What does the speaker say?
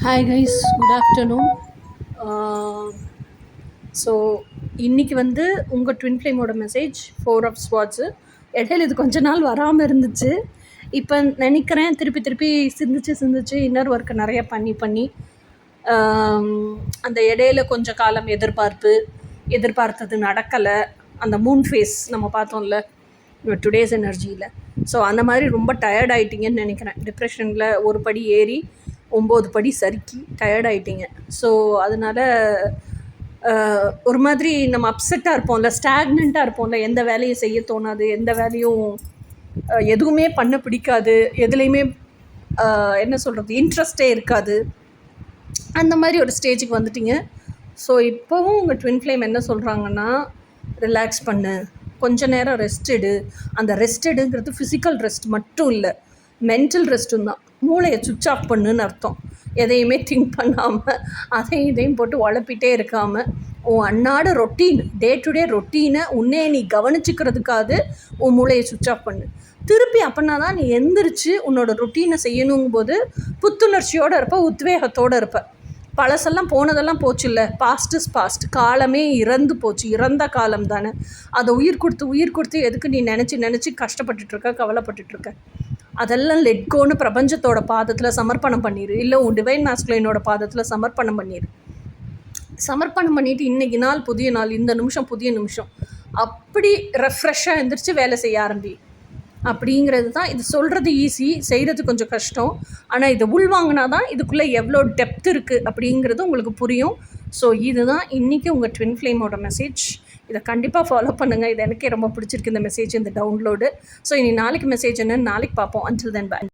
Hi guys, good afternoon. So இன்றைக்கி வந்து உங்கள் ட்வின் ஃப்ளேமோட மெசேஜ் 4 ஆஃப் ஸ்வாட்ஸு. இடையில இது கொஞ்ச நாள் வராமல் இருந்துச்சு. இப்போ நினைக்கிறேன் திருப்பி சிந்திச்சு இன்னர் ஒர்க்கு நிறைய பண்ணி அந்த இடையில கொஞ்சம் காலம் எதிர்பார்த்தது நடக்கலை. அந்த மூன் ஃபேஸ் நம்ம பார்த்தோம்ல டுடேஸ் எனர்ஜியில். ஸோ அந்த மாதிரி ரொம்ப டயர்ட் ஆகிட்டிங்கன்னு நினைக்கிறேன். டிப்ரெஷனில் ஒரு படி ஏறி 9 படி சறுக்கி டயர்ட் ஆகிட்டிங்க. ஸோ அதனால் ஒரு மாதிரி நம்ம அப்செட்டாக இருப்போம்ல, ஸ்டாக்னண்ட்டாக இருப்போம்ல, எந்த வேலையும் செய்ய தோணாது, எந்த வேலையும் எதுவுமே பண்ண பிடிக்காது, எதுலேயுமே என்ன சொல்கிறது இன்ட்ரெஸ்டே இருக்காது. அந்த மாதிரி ஒரு ஸ்டேஜுக்கு வந்துட்டிங்க. ஸோ இப்போவும் உங்கள் ட்வின் ஃப்ளேம் என்ன சொல்கிறாங்கன்னா, ரிலாக்ஸ் பண்ணு, கொஞ்ச நேரம் ரெஸ்ட் எடு. அந்த ரெஸ்ட் எடுங்கிறது ஃபிசிக்கல் ரெஸ்ட் மட்டும் இல்லை, மென்டல் ரெஸ்ட்டும் தான். மூளையை சுவிட்ச் ஆஃப் பண்ணுன்னு அர்த்தம். எதையுமே திங்க் பண்ணாமல் இதையும் போட்டு உழப்பிட்டே இருக்காமல் உன் அன்னாட ரொட்டீன், டே டு டே ரொட்டீனை உன்னே நீ கவனிச்சிக்கிறதுக்காக உன் மூளையை சுவிட்ச் ஆஃப் பண்ணு. திருப்பி அப்படின்னா தான் நீ எந்திரிச்சு உன்னோட ரொட்டீனை செய்யணுங்கும் போது புத்துணர்ச்சியோடு இருப்ப, உத்வேகத்தோடு இருப்ப. பழசெல்லாம் போனதெல்லாம் போச்சு இல்லை, பாஸ்ட் இஸ் பாஸ்ட். காலமே இறந்து போச்சு, இறந்த காலம் தானே. அதை உயிர் கொடுத்து எதுக்கு நீ நினச்சி கஷ்டப்பட்டுட்ருக்க, கவலைப்பட்டுட்ருக்க? அதெல்லாம் லெட்கோன்னு பிரபஞ்சத்தோட பாதத்தில் சமர்ப்பணம் பண்ணிடு, இல்லை உன் டிவைன் மாஸ்குலைனோட பாதத்தில் சமர்ப்பணம் பண்ணிவிட்டு இன்றைக்கி நாள் புதிய நாள், இந்த நிமிஷம் புதிய நிமிஷம், அப்படி ரெஃப்ரெஷ்ஷாக எழுந்திரிச்சு வேலை செய்ய ஆரம்பி. அப்படிங்கிறது தான். இது சொல்கிறது ஈஸி, செய்கிறது கொஞ்சம் கஷ்டம். ஆனால் இதை உள்வாங்கினா தான் இதுக்குள்ளே எவ்வளோ டெப்த் இருக்குது அப்படிங்கிறது உங்களுக்கு புரியும். ஸோ இதுதான் இன்றைக்கி உங்கள் ட்வின் ஃப்ளேமோட மெசேஜ். இதை கண்டிப்பாக ஃபாலோ பண்ணுங்கள். இது எனக்கே ரொம்ப பிடிச்சிருக்கு இந்த மெசேஜ், இந்த டவுன்லோடு. ஸோ இனி நாளைக்கு மெசேஜ் என்னன்னு நாளைக்கு பார்ப்போம். Until then by.